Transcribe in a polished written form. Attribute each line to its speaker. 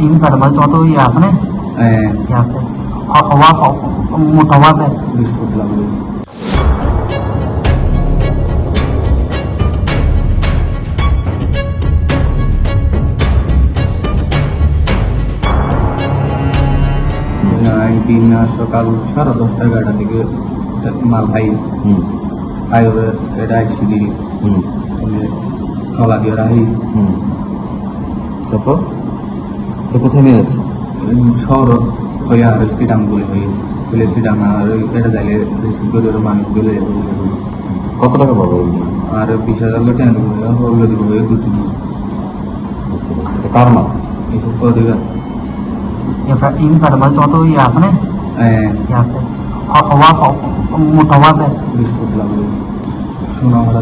Speaker 1: ইনফ্যাট মানে যত ইয়ে আছে না ইয়ে আছে হওয়া মোটাওয়া আছে
Speaker 2: বিস্ফোট লাগলো দিন সকাল 10:30-11টার দিকে মাল ভাই ভাই ওরে এটা আইসিডি খোলা দিয়ে রাহি
Speaker 3: তারপর কোথায় নিয়ে যাচ্ছে
Speaker 2: শহর হয়ে আর সিডাম বলে হয়ে বলে সিডাম আর এটা যাইলে রিসিভ করে ওর মানুষ বলে
Speaker 3: কত টাকা পাবো
Speaker 2: আর 20,000 টাকা দেবো ওগুলো দিব হয়ে গুছি
Speaker 3: বুঝতে পারছি এটা কার মাল
Speaker 2: এইসব করে দেবে
Speaker 1: ইনফ্যাট মানে যত ইয়ে আছে না ইয়ে আছে হওয়া মোটাওয়া আছে
Speaker 2: বিস্ফোট লাগলো শোনা হওয়া